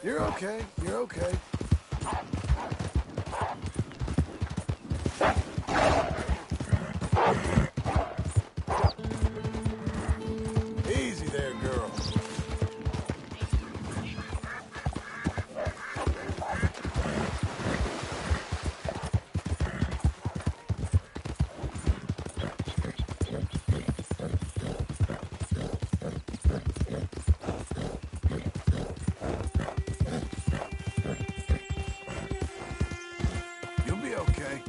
You're okay. You're okay. Easy there, girl. You'll be okay.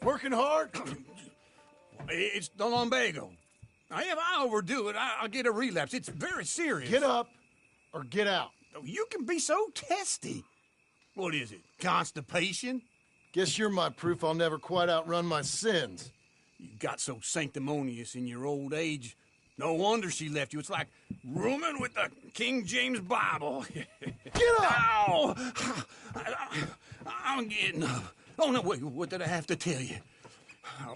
Working hard? It's the lumbago. Now, if I overdo it, I'll get a relapse. It's very serious. Get up or get out. You can be so testy. What is it, constipation? Guess you're my proof I'll never quite outrun my sins. You got so sanctimonious in your old age. No wonder she left you. It's like rooming with the King James Bible. Get up! Ow! I'm getting up. Oh, no, wait, what did I have to tell you?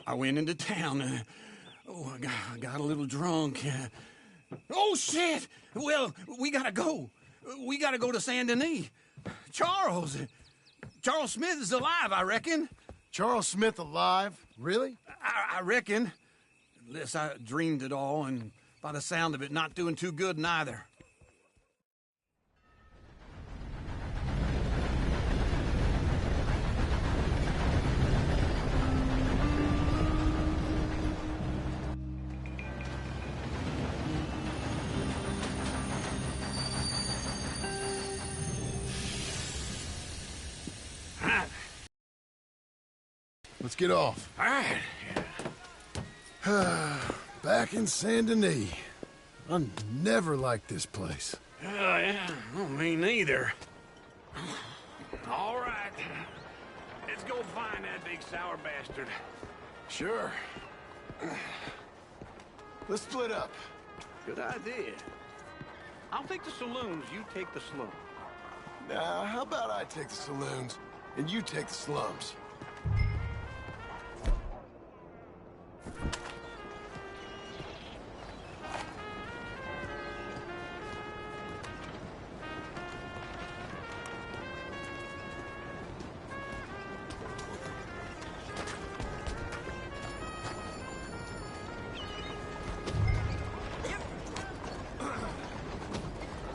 I went into town. I got a little drunk. Oh, shit! Well, we gotta go. We gotta go to Saint Denis. Charles Smith is alive, I reckon. Charles Smith alive? Really? I reckon. Unless I dreamed it all, and by the sound of it, not doing too good neither. Let's get off. All right. Back in Saint Denis. I never liked this place. Yeah, well, me neither. All right. Let's go find that big sour bastard. Sure. Let's split up. Good idea. I'll take the saloons, you take the slum. Now, how about I take the saloons and you take the slums?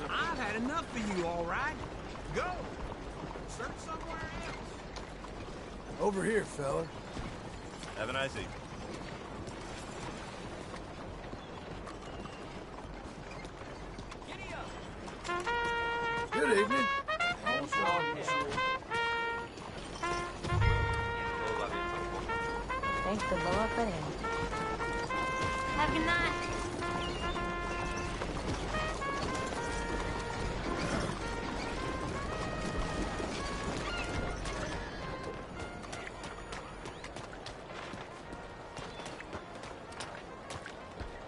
I've had enough of you, all right? Go. Search somewhere else. Over here, fella. Have a nice evening. Good evening. Thank the Lord for that. Have a good night.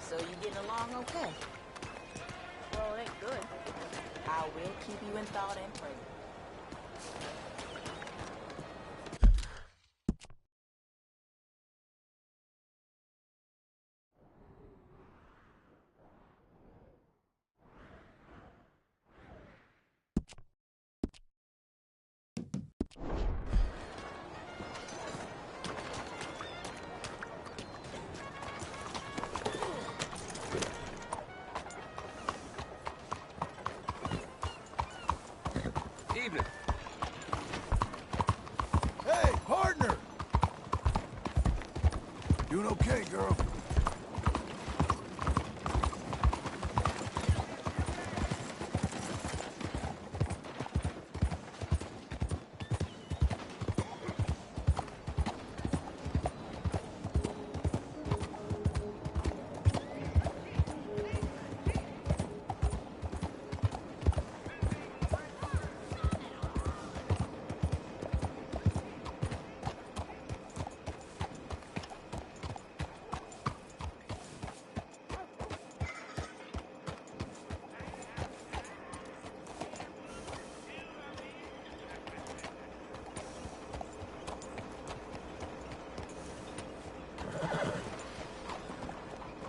So you getting along okay? Well, it ain't good. I will keep you in thought and prayer. Evening.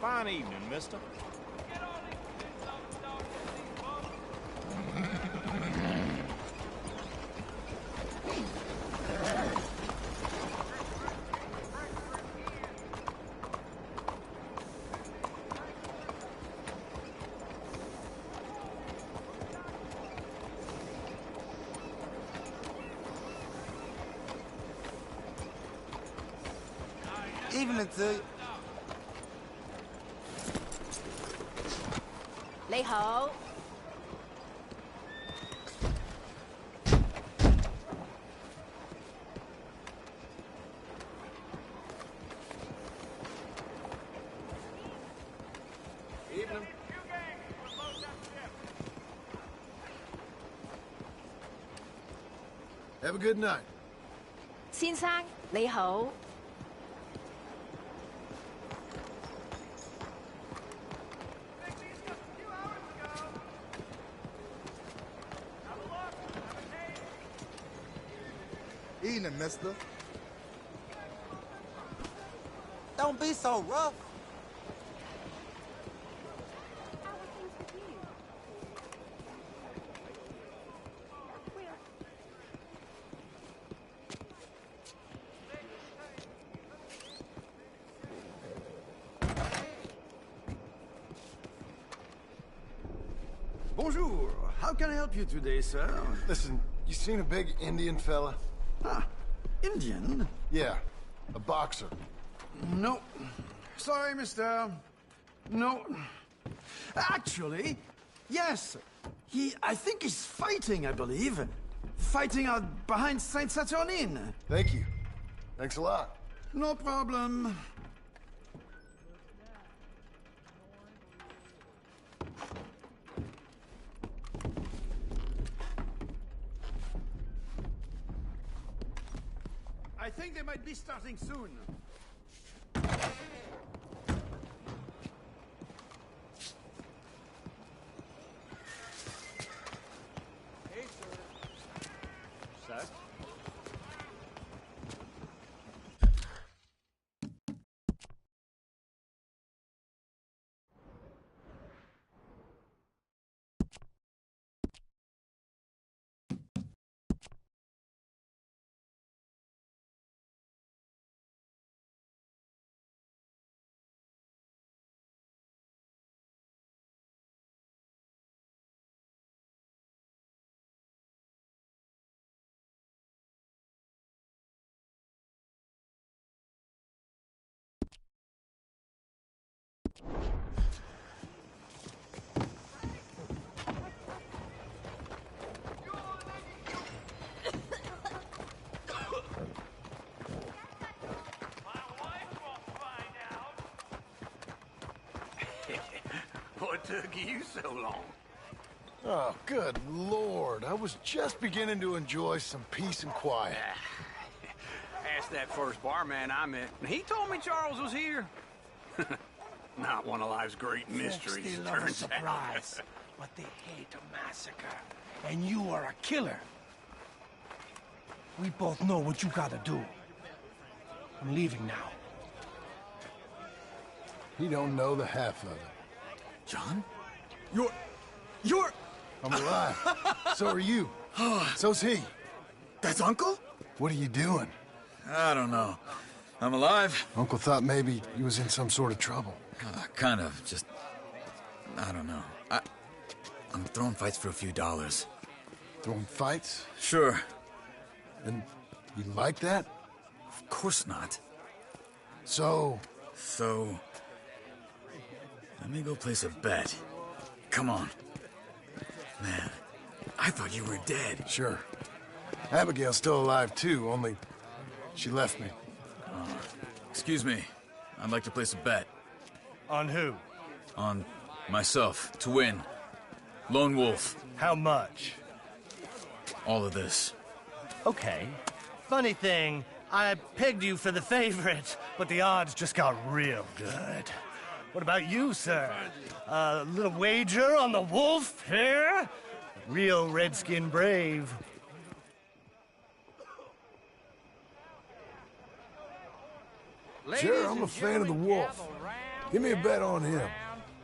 Fine evening, mister. Evening to you. 你好。Evening. Have a good night. 先生，你好。Evening, mister. Don't be so rough. Bonjour. How can I help you today, sir? Listen, you seen a big Indian fella? Ah, Indian? Yeah, a boxer. No. Sorry, mister. No. Actually, yes. I think he's fighting, I believe. Fighting out behind Saint Saturnine. Thank you. Thanks a lot. No problem. I think they might be starting soon. Hey, sir. Sir? What took you so long? Oh, good Lord. I was just beginning to enjoy some peace and quiet. Asked that first barman I met, and he told me Charles was here. Not one of life's great mysteries, Folks, they love a turns out. surprise, but they hate a massacre. And you are a killer. We both know what you gotta do. I'm leaving now. He don't know the half of it. John? You're... I'm alive. So are you. So's he. That's Uncle? What are you doing? I don't know. I'm alive. Uncle thought maybe he was in some sort of trouble. Kind of. Just... I don't know. I'm throwing fights for a few dollars. Throwing fights? Sure. And you like that? Of course not. So... So... Let me go place a bet. Come on. Man, I thought you were dead. Sure. Abigail's still alive, too, only she left me. Excuse me. I'd like to place a bet. On who? On myself, to win. Lone Wolf. How much? All of this. Okay. Funny thing, I pegged you for the favorite, but the odds just got real good. What about you, sir? A little wager on the wolf here? Real redskin brave. Sure, I'm a fan of the wolf. Give me a bet on him.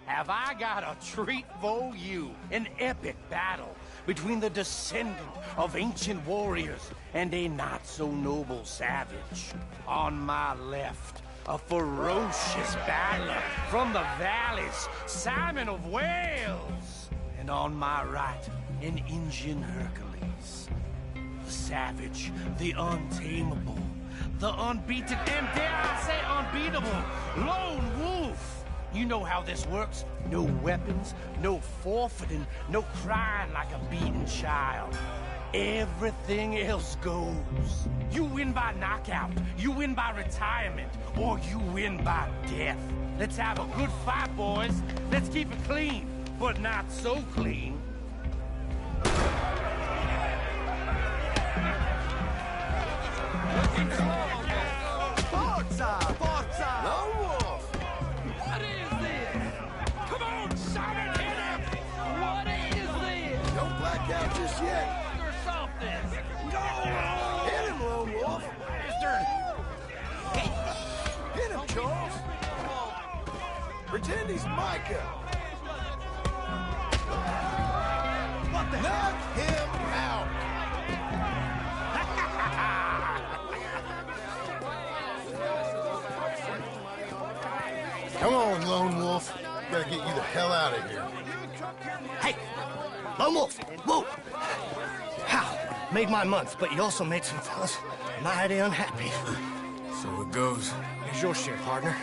Have I got a treat for you? An epic battle between the descendant of ancient warriors and a not-so-noble savage. On my left, a ferocious battler from the valleys, Simon of Wales. And on my right, an Indian Hercules. The savage, the untamable, the unbeaten, and dare I say unbeatable, lone wolf. You know how this works. No weapons, no forfeiting, no crying like a beaten child. Everything else goes. You win by knockout, you win by retirement, or you win by death. Let's have a good fight, boys. Let's keep it clean, but not so clean. Forza! Forza! Lone Wolf! What is this? Come on, Simon, hit him! What is this? Don't black out just yet. Or something? Hit him, Lone Wolf! Bastard! Hit him, Charles! Pretend he's Micah! What the Knock him out! Come on, Lone Wolf. Gotta get you the hell out of here. Hey, Lone Wolf, whoa! How? Made my month, but you also made some fellas mighty unhappy. So it goes. Here's your share, partner.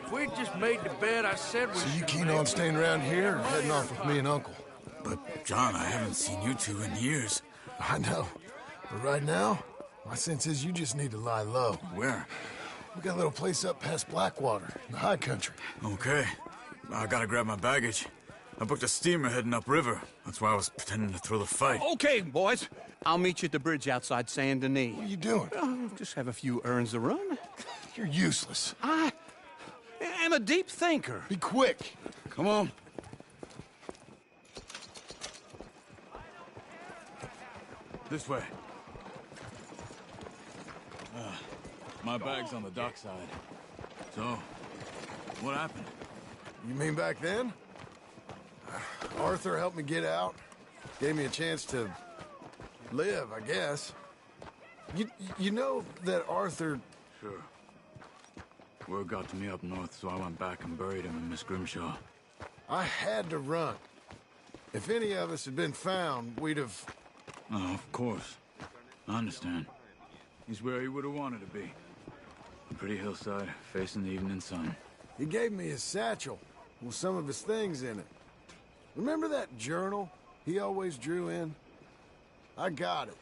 If we just made the bed I said we So you should keen make. on staying around here or heading off with me and Uncle? But, John, I haven't seen you two in years. I know. But right now, my sense is you just need to lie low. Where? We got a little place up past Blackwater, in the high country. Okay. I gotta grab my baggage. I booked a steamer heading upriver. That's why I was pretending to throw the fight. Okay, boys. I'll meet you at the bridge outside Saint Denis. What are you doing? Oh, just have a few errands to run. You're useless. I am a deep thinker. Be quick. Come on. This way. My bag's on the dockside. So, what happened? You mean back then? Arthur helped me get out. Gave me a chance to live, I guess. You know that Arthur... Sure. Word got to me up north, so I went back and buried him in Miss Grimshaw. I had to run. If any of us had been found, we'd have... Oh, of course. I understand. He's where he would have wanted to be. A pretty hillside, facing the evening sun. He gave me his satchel with some of his things in it. Remember that journal he always drew in? I got it.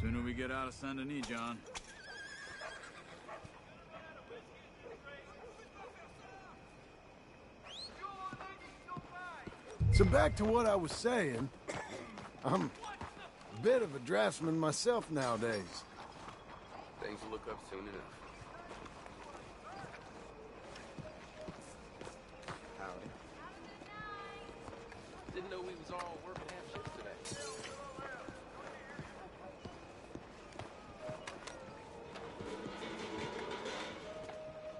Sooner we get out of Saint Denis, John. So back to what I was saying. I'm a bit of a draftsman myself nowadays. Things will look up soon enough. Howdy. Didn't know we was all working half shifts today.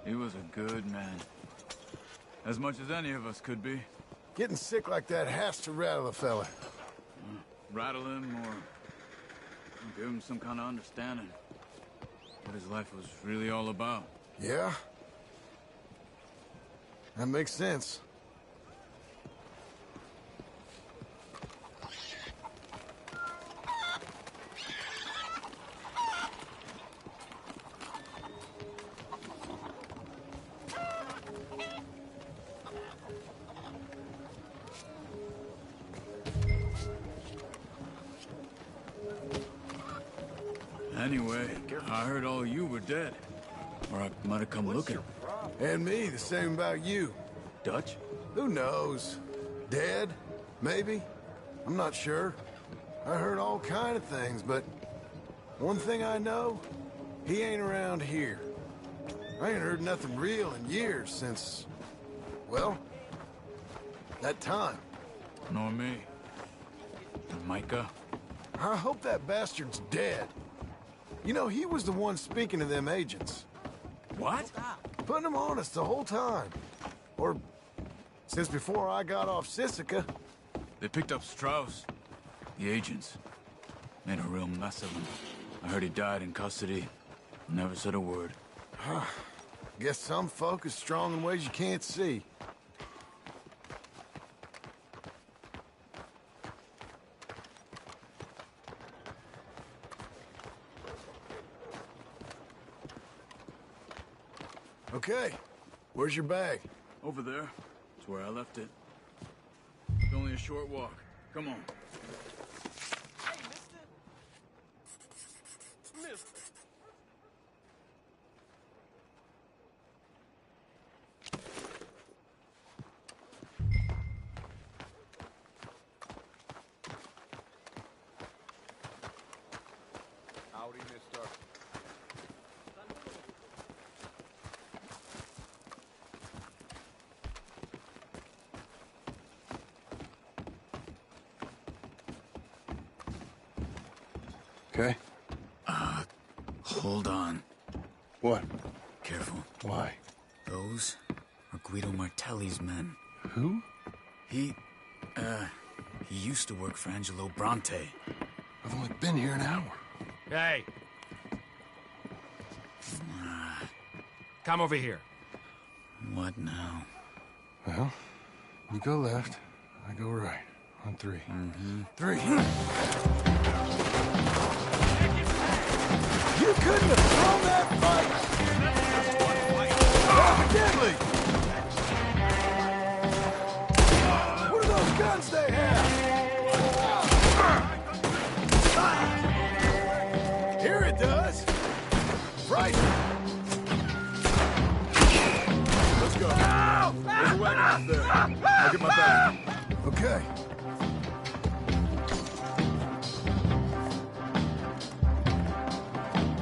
He was a good man. As much as any of us could be. Getting sick like that has to rattle a fella. Rattle him or give him some kind of understanding. What his life was really all about. Yeah? That makes sense. Anyway, I heard all you were dead. Or I might have come looking. And me, the same about you. Dutch? Who knows? Dead? Maybe? I'm not sure. I heard all kind of things, but one thing I know, he ain't around here. I ain't heard nothing real in years since, well, that time. Nor me. And Micah? I hope that bastard's dead. You know, he was the one speaking to them agents. What? Putting them on us the whole time. Or since before I got off Sisika. They picked up Strauss. The agents. Made a real mess of him. I heard he died in custody. Never said a word. Guess some folk is strong in ways you can't see. Okay, where's your bag? Over there. That's where I left it. It's only a short walk. Come on. Hey, mister. Howdy, mister. Okay. Hold on. What? Careful. Why? Those are Guido Martelli's men. Who? He used to work for Angelo Bronte. I've only been here an hour. Hey. Come over here. What now? Well, you go left, I go right. On three. Three. You couldn't have thrown that fight! Evidently! What are those guns they have? Here it does! Right! Let's go. There's a wagon out there. I'll get my bag. Okay.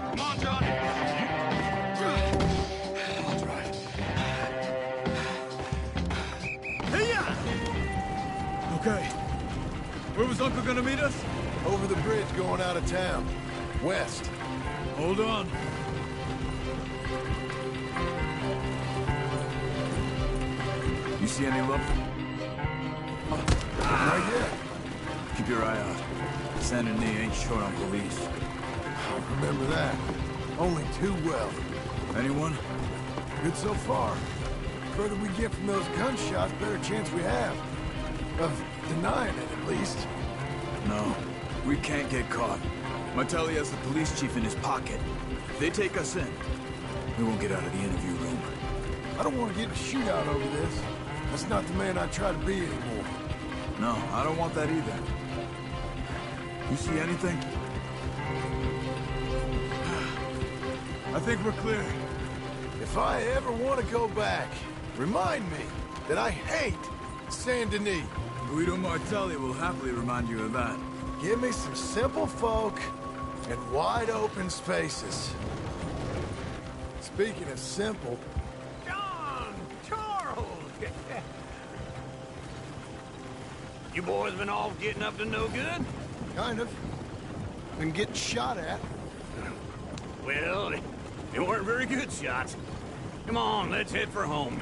Come on, Johnny. I'll drive. Okay. Where was Uncle gonna meet us? Over the bridge going out of town. West. Hold on. You see any love? Not yet. Keep your eye out. Saint Denis ain't short on police. Remember that. Only too well. Anyone? Good so far. Further we get from those gunshots, better chance we have. Of denying it, at least. No. We can't get caught. Martelli has the police chief in his pocket. If they take us in, we won't get out of the interview room. I don't want to get in a shootout over this. That's not the man I try to be anymore. No, I don't want that either. You see anything? I think we're clear. If I ever want to go back, remind me that I hate Saint Denis. Guido Martelli will happily remind you of that. Give me some simple folk and wide open spaces. Speaking of simple, John! Charles! You boys been all getting up to no good? kind of. Been getting shot at. Well, they weren't very good shots. Come on, let's head for home.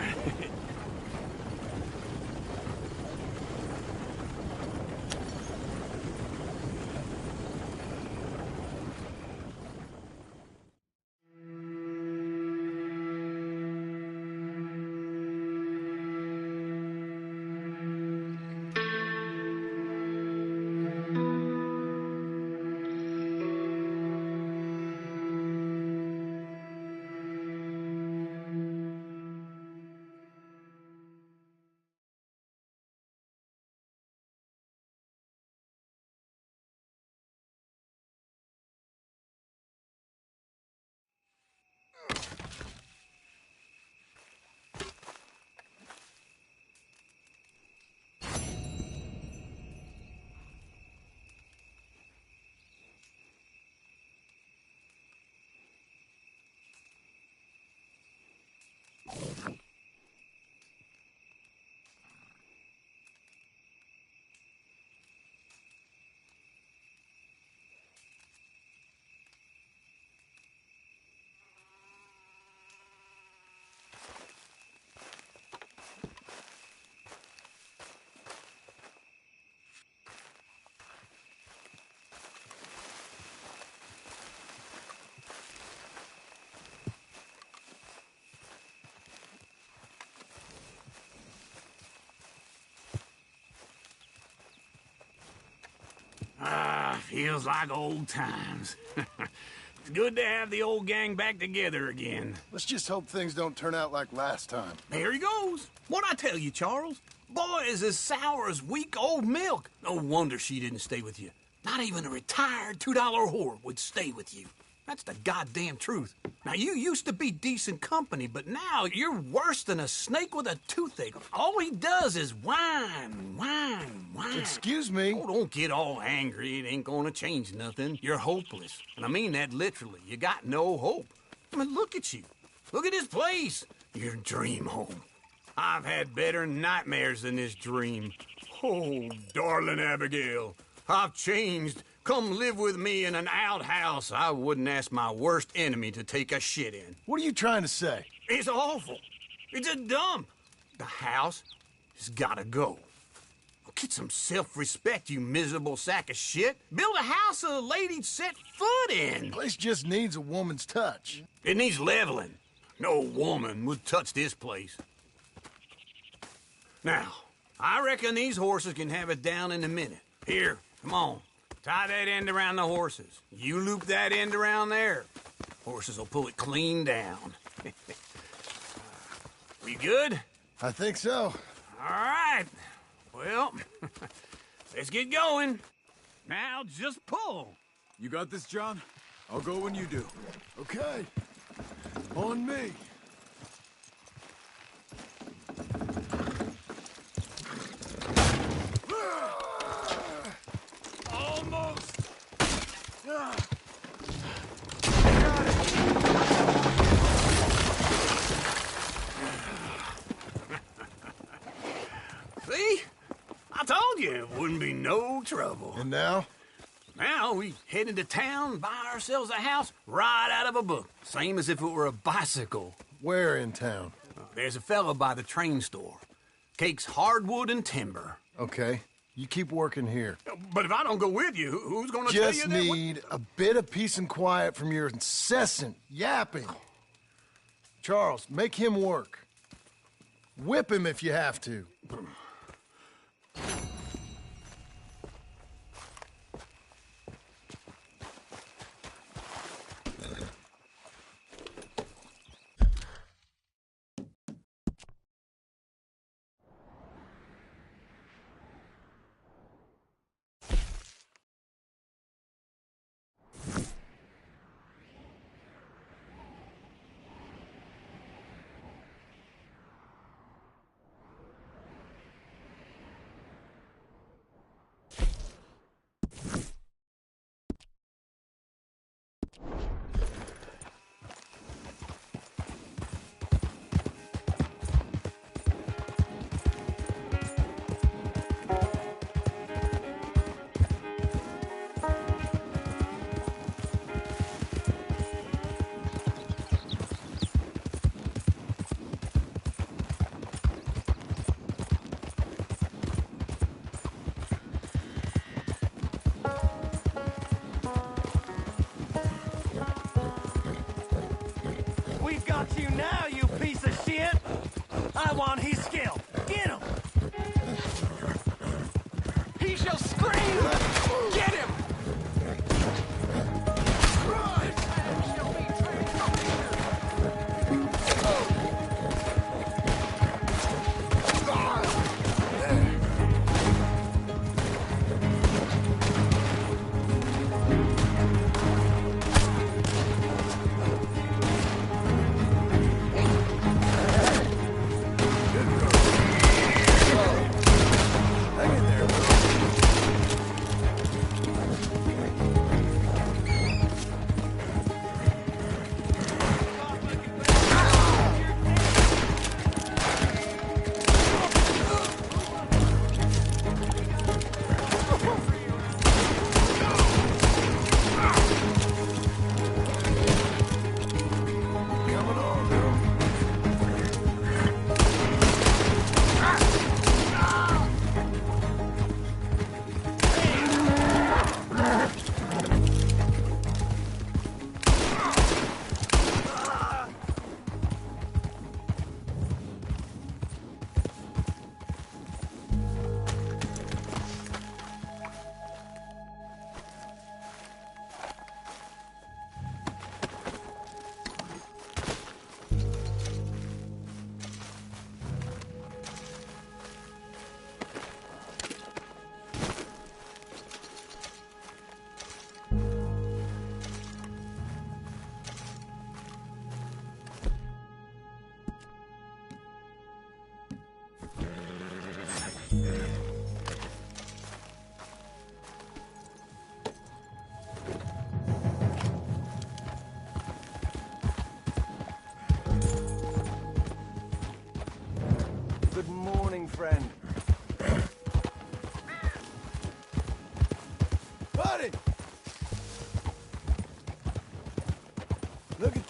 Feels like old times. It's good to have the old gang back together again. Let's just hope things don't turn out like last time. There he goes. What'd I tell you, Charles? Boy is as sour as weak old milk. No wonder she didn't stay with you. Not even a retired $2 whore would stay with you. That's the goddamn truth. Now, you used to be decent company, but now you're worse than a snake with a toothache. All he does is whine, whine, whine. Excuse me? Oh, don't get all angry. It ain't gonna change nothing. You're hopeless. And I mean that literally. You got no hope. I mean, look at you. Look at this place. Your dream home. I've had better nightmares than this dream. Oh, darling Abigail, I've changed. Come live with me in an outhouse I wouldn't ask my worst enemy to take a shit in. What are you trying to say? It's awful. It's a dump. The house has gotta go. Get some self-respect, you miserable sack of shit. Build a house a lady'd set foot in. The place just needs a woman's touch. It needs leveling. No woman would touch this place. Now, I reckon these horses can have it down in a minute. Here, come on. Tie that end around the horses. You loop that end around there. Horses will pull it clean down. We good? I think so. All right. Well, let's get going. Now just pull. You got this, John? I'll go when you do. Okay. On me. Almost. See? I told you it wouldn't be no trouble. And now? Now we head into town, buy ourselves a house right out of a book. Same as if it were a bicycle. Where in town? There's a fellow by the train store. Cakes hardwood and timber. Okay. You keep working here. But if I don't go with you, who's gonna tell you Just that? need a bit of peace and quiet from your incessant yapping. Charles, make him work. Whip him if you have to.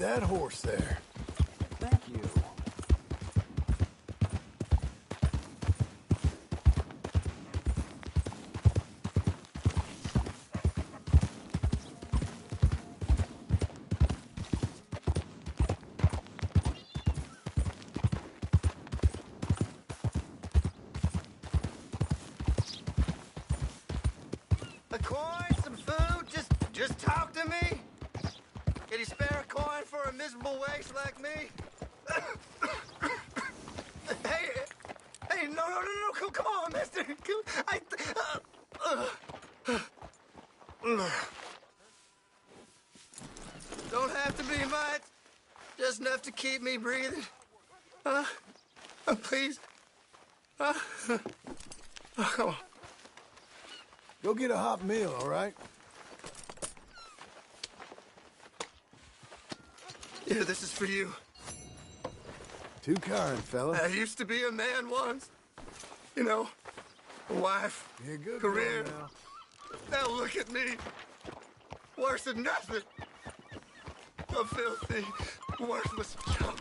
that horse there. Thank you. A coin, some food, just talk to me. Can you spare a coin for a miserable waste like me? hey, no, come on, mister. Don't have to be much, just enough to keep me breathing. Please. Come on. Go get a hot meal, all right? Yeah, this is for you. Too kind, fella. I used to be a man once. You know, a wife, You're a good career. boy now. Now look at me. Worse than nothing. A filthy, worthless chump.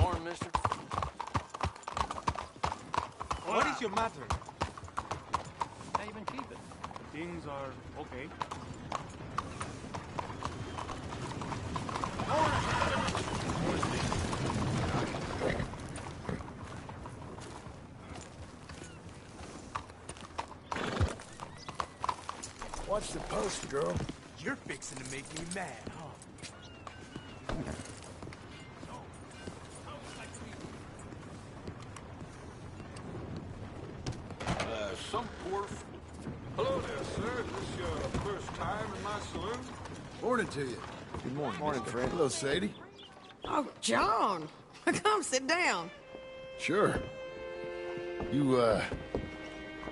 Morning, mister. What is your matter? How you been keeping? Things are okay. Watch the post, girl. You're fixing to make me mad, huh? Some poor... Hello there, sir. Is this your first time in my saloon? Morning to you. Good morning. Morning, Fred. Hello, Sadie. Oh, John. Come sit down. Sure. You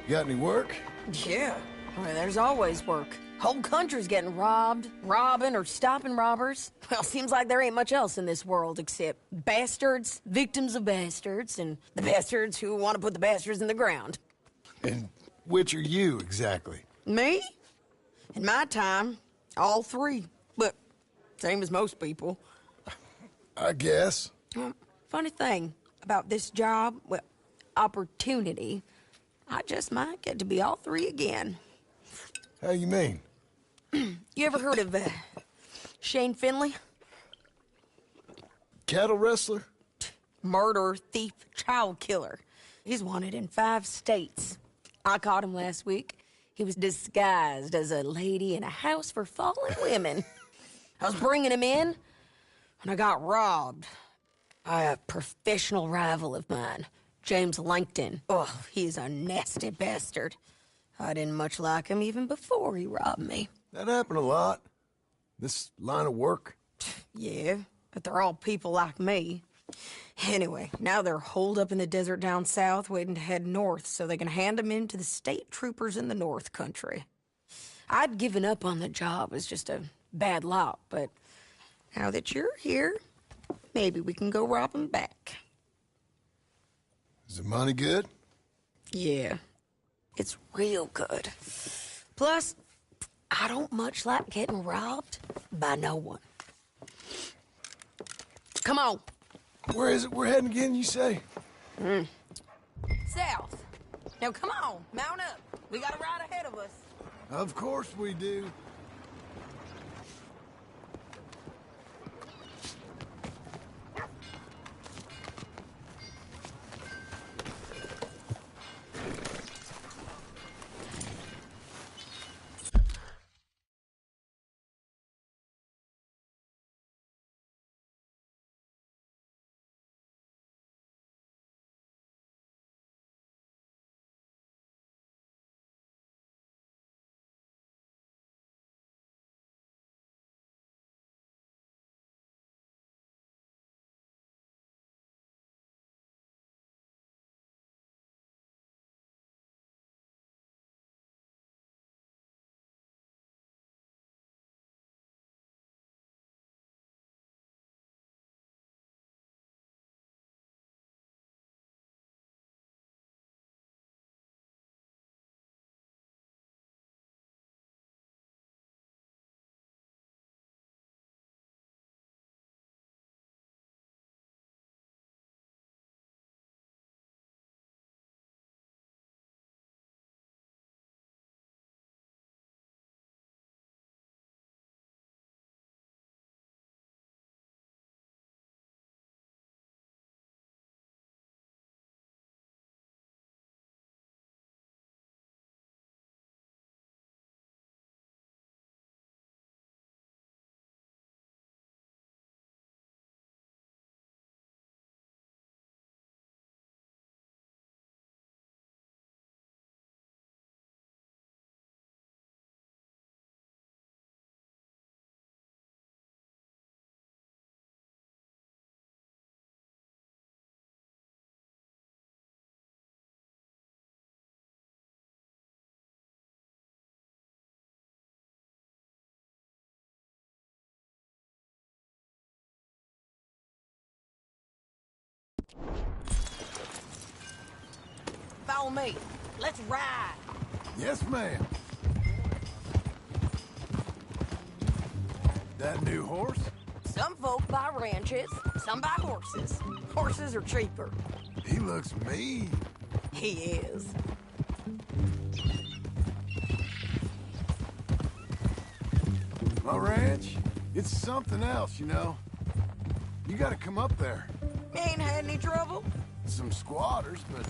got any work? Yeah. Well, there's always work. Whole country's getting robbed, robbing, or stopping robbers. Well, seems like there ain't much else in this world except bastards, victims of bastards, and the bastards who want to put the bastards in the ground. And which are you, exactly? Me? In my time, all three. But same as most people. I guess. Funny thing about this job, well, opportunity, I just might get to be all three again. How you mean? You ever heard of Shane Finley? Cattle wrestler? Murderer, thief, child killer. He's wanted in 5 states. I caught him last week. He was disguised as a lady in a house for fallen women. I was bringing him in, and I got robbed by a professional rival of mine, James Langton. Oh, he's a nasty bastard. I didn't much like him even before he robbed me. That happened a lot. This line of work. Yeah, but they're all people like me. Anyway, now they're holed up in the desert down south waiting to head north so they can hand them in to the state troopers in the north country. I'd given up on the job as just a bad lot, but now that you're here, maybe we can go rob them back. Is the money good? Yeah, it's real good. Plus, I don't much like getting robbed by no one. Come on. Where is it we're heading again, you say? South. Now, come on, mount up. We got a ride ahead of us. Of course we do. Follow me. Let's ride. Yes, ma'am. That new horse? Some folk buy ranches, some buy horses. Horses are cheaper. He looks mean. He is. My ranch, it's something else, you know. You gotta come up there. Ain't had any trouble? Some squatters, but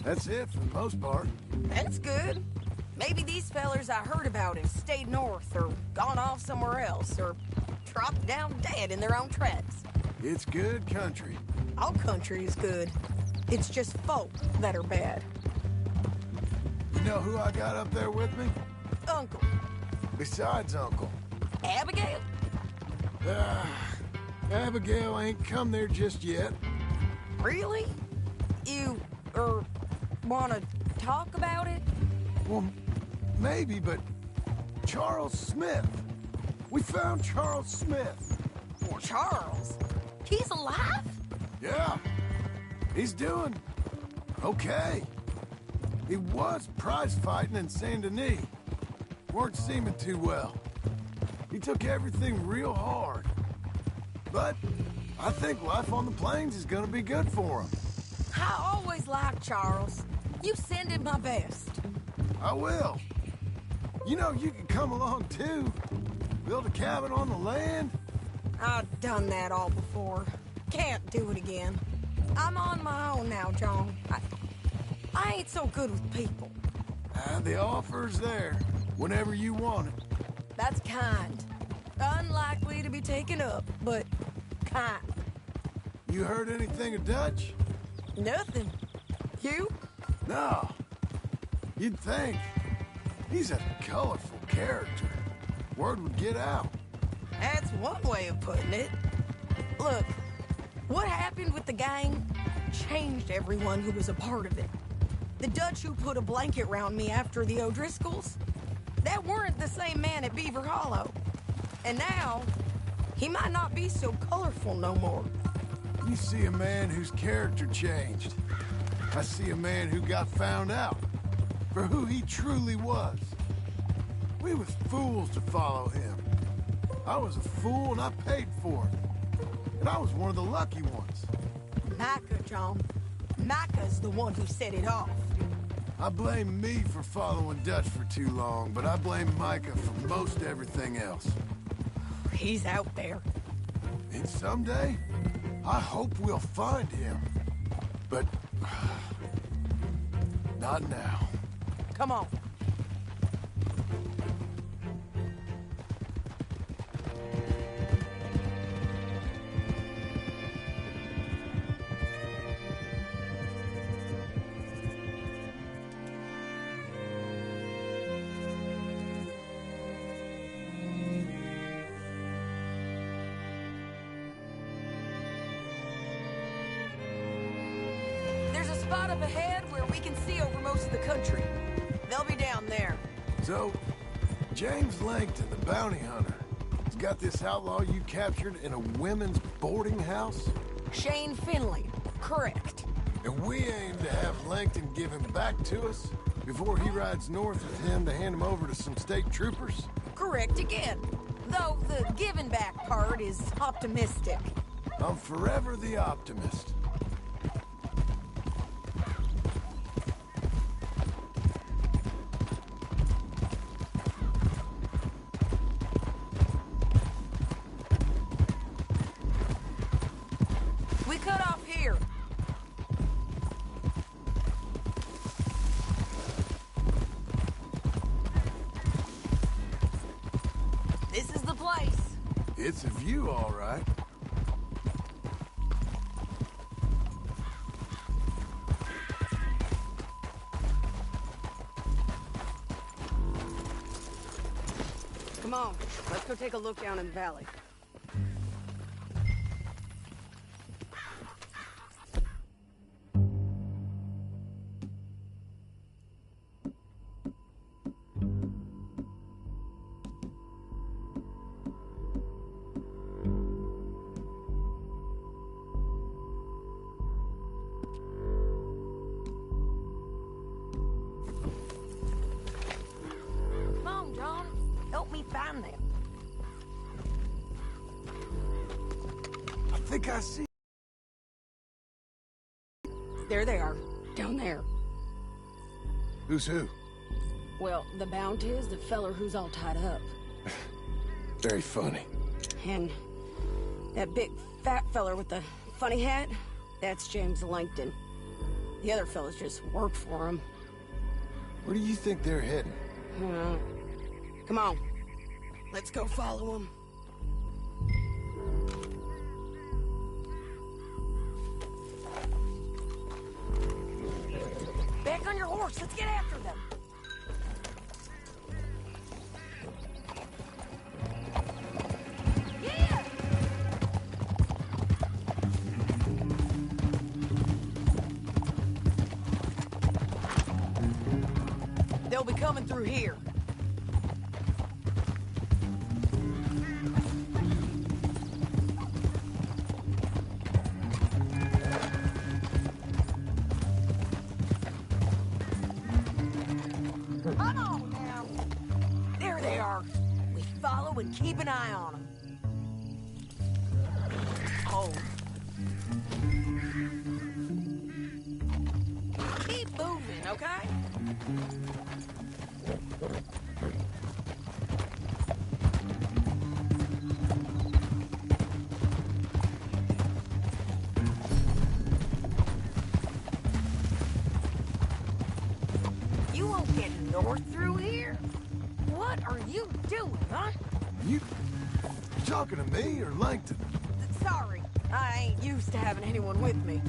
that's it for the most part. That's good. Maybe these fellers I heard about have stayed north or gone off somewhere else or dropped down dead in their own tracks. It's good country. All country is good. It's just folk that are bad. You know who I got up there with me? Uncle. Besides Uncle. Abigail? Abigail ain't come there just yet. Really? You, wanna talk about it? Well, maybe, but Charles Smith. We found Charles Smith. Charles? He's alive? Yeah. He's doing okay. He was prize fighting in Saint Denis. Weren't seeming too well. He took everything real hard. But I think life on the plains is gonna be good for him. I always liked Charles. You send him my best. I will. You know, you can come along too. Build a cabin on the land. I've done that all before. Can't do it again. I'm on my own now, John. I ain't so good with people. The offer's there whenever you want it. That's kind. Unlikely to be taken up, but kind. You heard anything of Dutch? Nothing. You? No. You'd think. He's a colorful character. Word would get out. That's one way of putting it. Look, what happened with the gang changed everyone who was a part of it. The Dutch who put a blanket round me after the O'Driscolls, that weren't the same man at Beaver Hollow. And now, he might not be so colorful no more. You see a man whose character changed. I see a man who got found out for who he truly was. We was fools to follow him. I was a fool and I paid for it. And I was one of the lucky ones. Micah, John. Micah's the one who set it off. I blame me for following Dutch for too long, but I blame Micah for most everything else. He's out there. And someday, I hope we'll find him. But not now. Come on. There's a spot up ahead where we can see over most of the country. They'll be down there. So, James Langton, the bounty hunter, has got this outlaw you captured in a women's boarding house? Shane Finley. Correct. And we aim to have Langton give him back to us before he rides north with him to hand him over to some state troopers? Correct again. Though the giving back part is optimistic. I'm forever the optimist. We cut off here. This is the place. It's a view, all right. Come on, let's go take a look down in the valley. think I see... There they are, down there. Who's who? Well, the bounty is the feller who's all tied up. Very funny. And that big fat feller with the funny hat, that's James Langton. The other fellas just work for him. Where do you think they're heading? Come on. Let's go follow them. Back on your horse. Let's get after them. Yeah! They'll be coming through here. Come on now. There they are. We follow and keep an eye on them. Oh. Keep moving, okay? You won't get north through here? What are you doing, huh? You talking to me or Langton? Sorry, I ain't used to having anyone with me.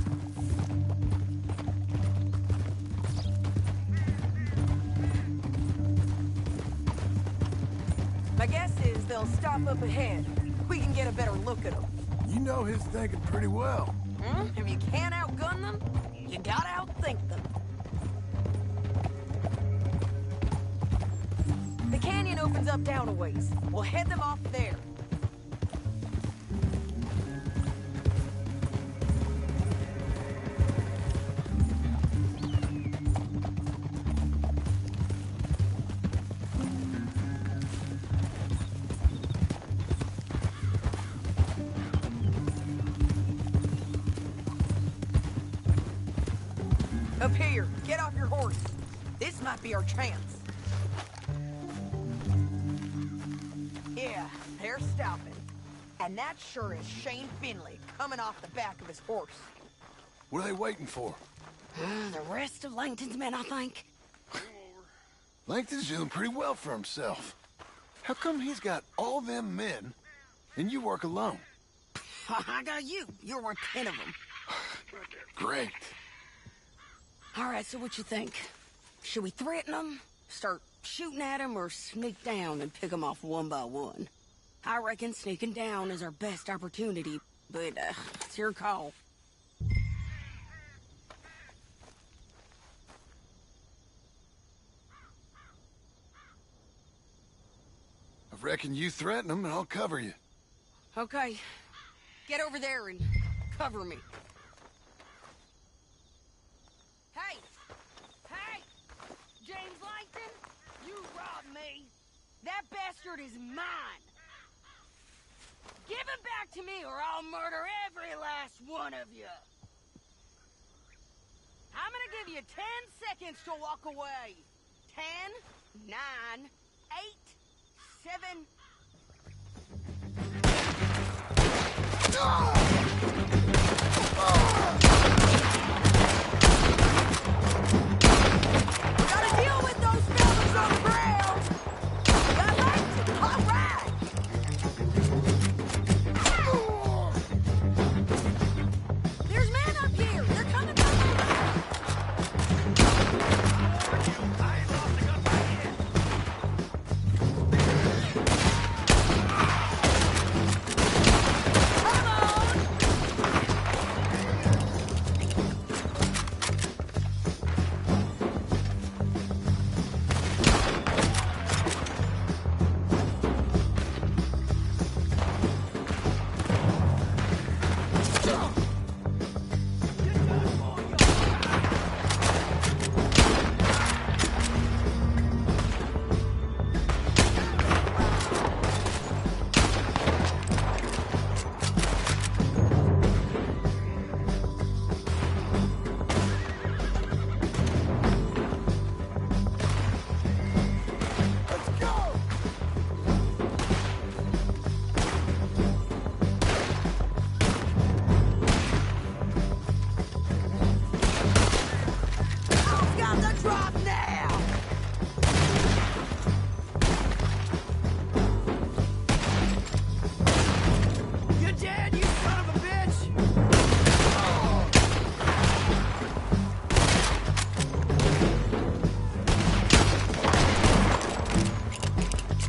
My guess is they'll stop up ahead. We can get a better look at them. You know his thinking pretty well. If you can't outgun them, you gotta outthink them. The canyon opens up down a ways. We'll head them off there. Up here, get off your horse. This might be our chance. Yeah, they're stopping. And that sure is Shane Finley coming off the back of his horse. What are they waiting for? The rest of Langton's men, I think. Langton's doing pretty well for himself. How come he's got all them men, and you work alone? I got you. You're worth 10 of them. Great. All right, so what you think? Should we threaten them, start shooting at them, or sneak down and pick them off one by one? I reckon sneaking down is our best opportunity, but it's your call. I reckon you threaten them and I'll cover you. Okay. Get over there and cover me. Hey! Hey! James Langton, you robbed me. That bastard is mine. Give him back to me or I'll murder every last one of you. I'm gonna give you 10 seconds to walk away. 10, 9, 8, 7... Gotta deal with those fellas on the ground! Got Langton! All right! There's men up here! They're coming down the road! I ain't lost a gun back yet!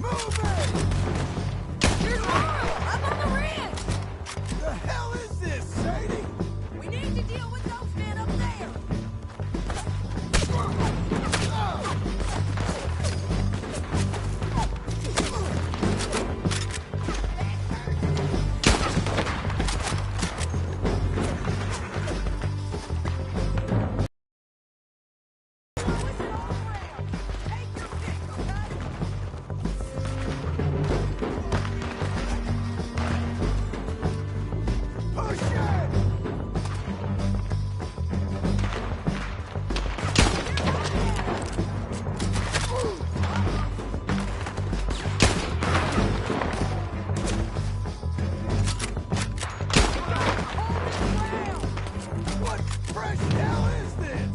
Move it! Here's Laurel! I'm on the rim! The hell is this, Sadie? We need to deal with those men up there! Push it! What fresh hell is this?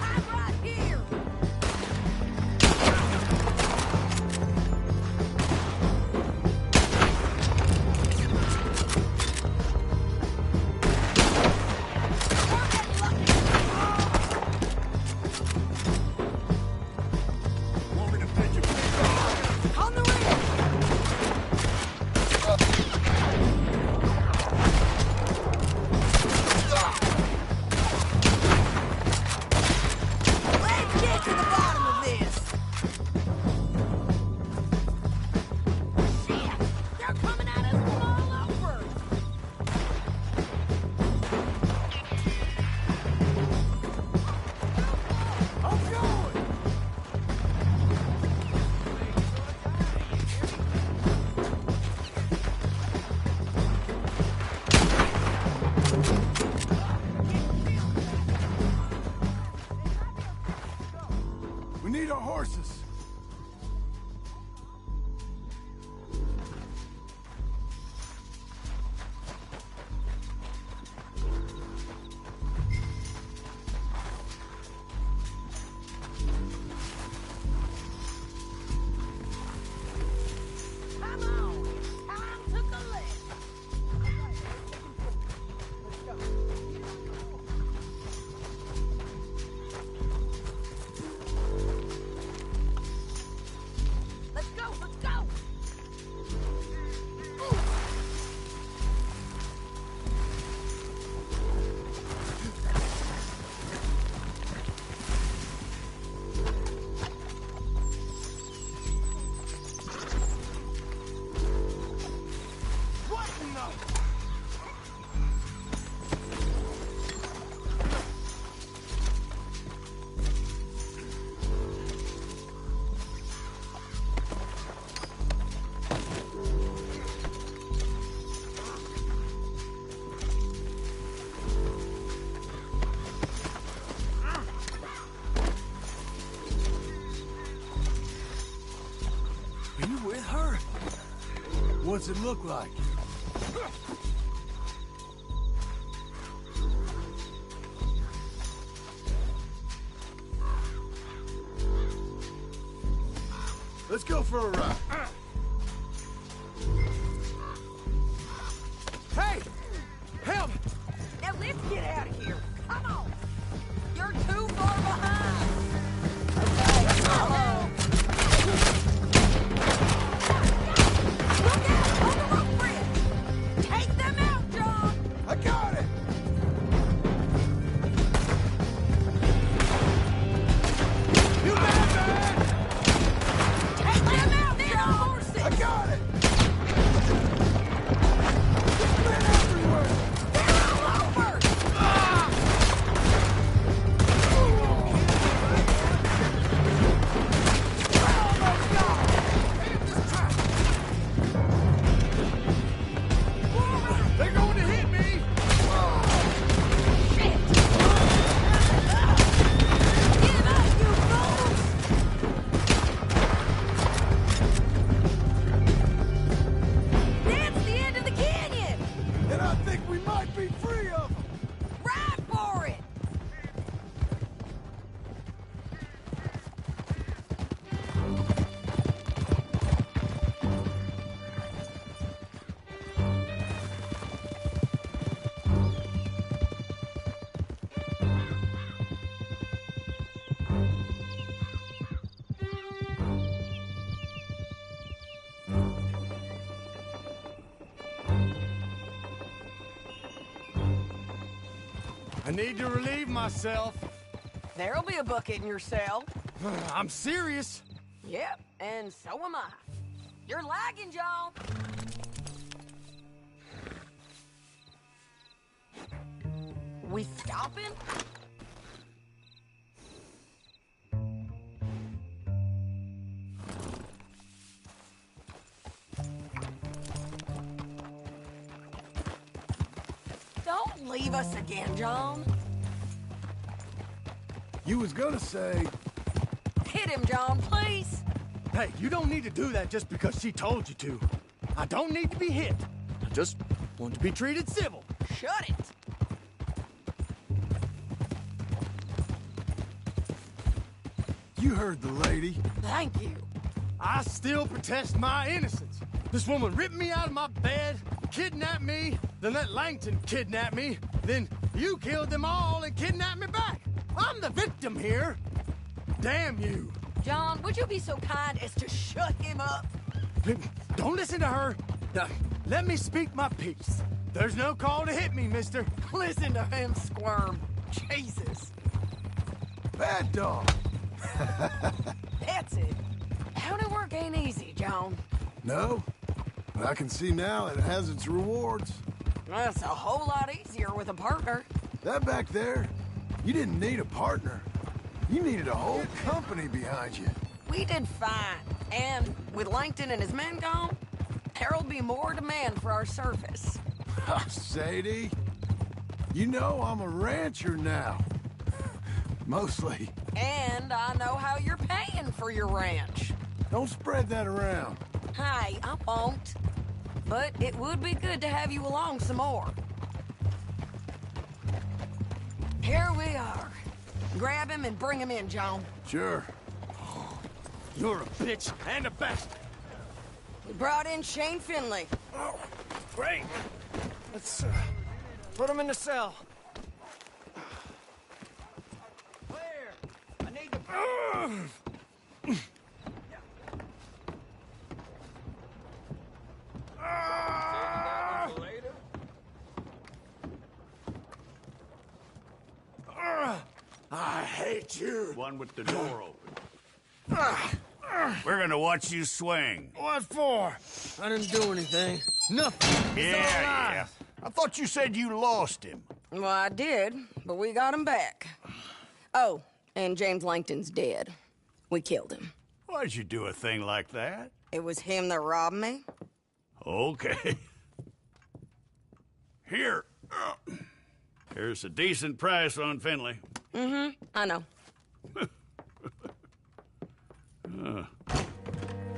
I'm right here! On the rim! Let's get to the bottom of this! Shit! They're coming at us from all over! I'm going! We need our horses. Come on! Time to collect! Let's go! Let's go! What in the... Are you with her? What's it look like? Let's go for a ride. Hey! Help! Now let's get out of here! Come on! You're too far behind! Okay, come on! Look out! On the rope bridge! Take them out, John! I got it! You mad, man? Take them out, John! I need to relieve myself. There'll be a bucket in your cell. I'm serious. Yep, and so am I. You're lagging, John. We stopping? Don't leave us again, John. You was gonna say... Hit him, John, please. Hey, you don't need to do that just because she told you to. I don't need to be hit. I just want to be treated civil. Shut it. You heard the lady. Thank you. I still protest my innocence. This woman ripped me out of my bed, kidnapped me, then let Langton kidnap me, then you killed them all and kidnapped me back. I'm the victim here. Damn you. John, would you be so kind as to shut him up? Don't listen to her. Let me speak my piece. There's no call to hit me, mister. Listen to him squirm. Jesus. Bad dog. That's it. County work ain't easy, John. No, but I can see now it has its rewards. That's a whole lot easier with a partner. That back there, you didn't need a partner. You needed a whole company behind you. We did fine. And with Langton and his men gone, there'll be more demand for our service. Sadie, you know I'm a rancher now. Mostly. And I know how you're paying for your ranch. Don't spread that around. Hey, I won't. But it would be good to have you along some more. Here we are. Grab him and bring him in, John. Sure. You're a bitch and a bastard. We brought in Shane Finley. Oh, great. Let's put him in the cell. Clear. I need to... I hate you. One with the door open. We're gonna watch you swing. What for? I didn't do anything. Nothing. It's all right. I thought you said you lost him. Well, I did, but we got him back. Oh, and James Langton's dead. We killed him. Why'd you do a thing like that? It was him that robbed me. Okay. Here. Here's a decent price on Finley. Mm-hmm, I know.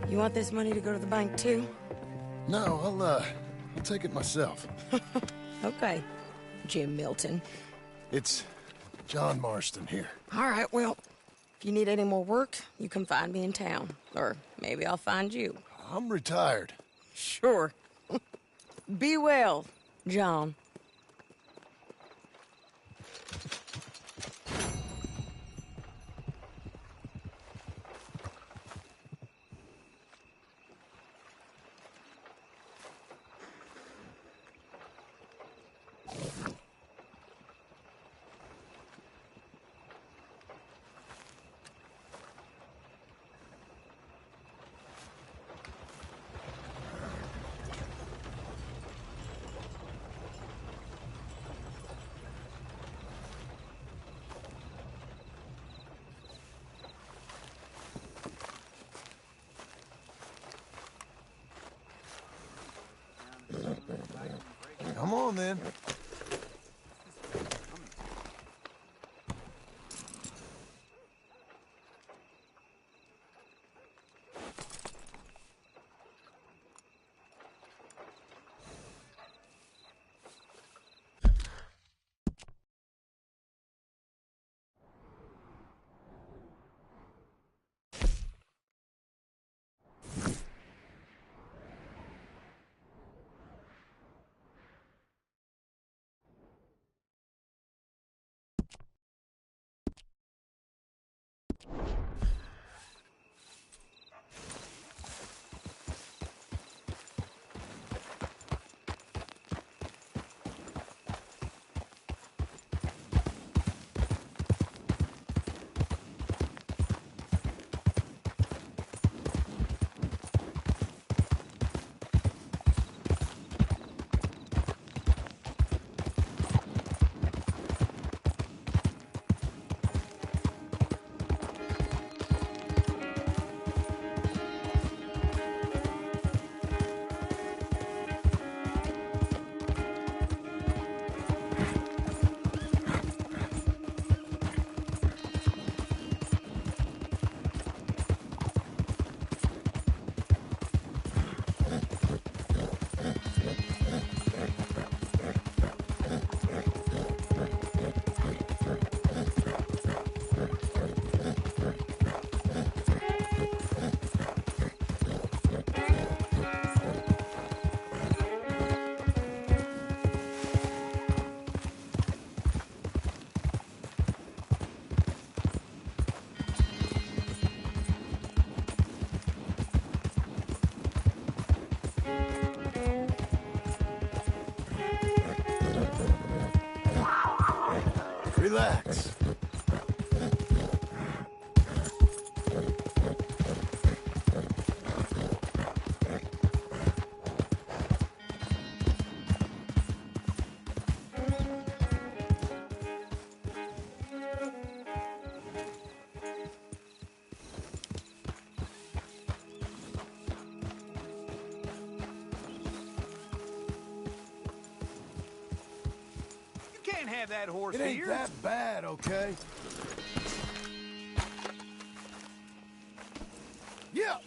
You want this money to go to the bank, too? No, I'll take it myself. Okay, Jim Milton. It's John Marston here. All right, well, if you need any more work, you can find me in town. Or maybe I'll find you. I'm retired. Sure. Be well, John. Come on, then. relax. You can't have that horse It ain't here. that bad, okay? Yeah.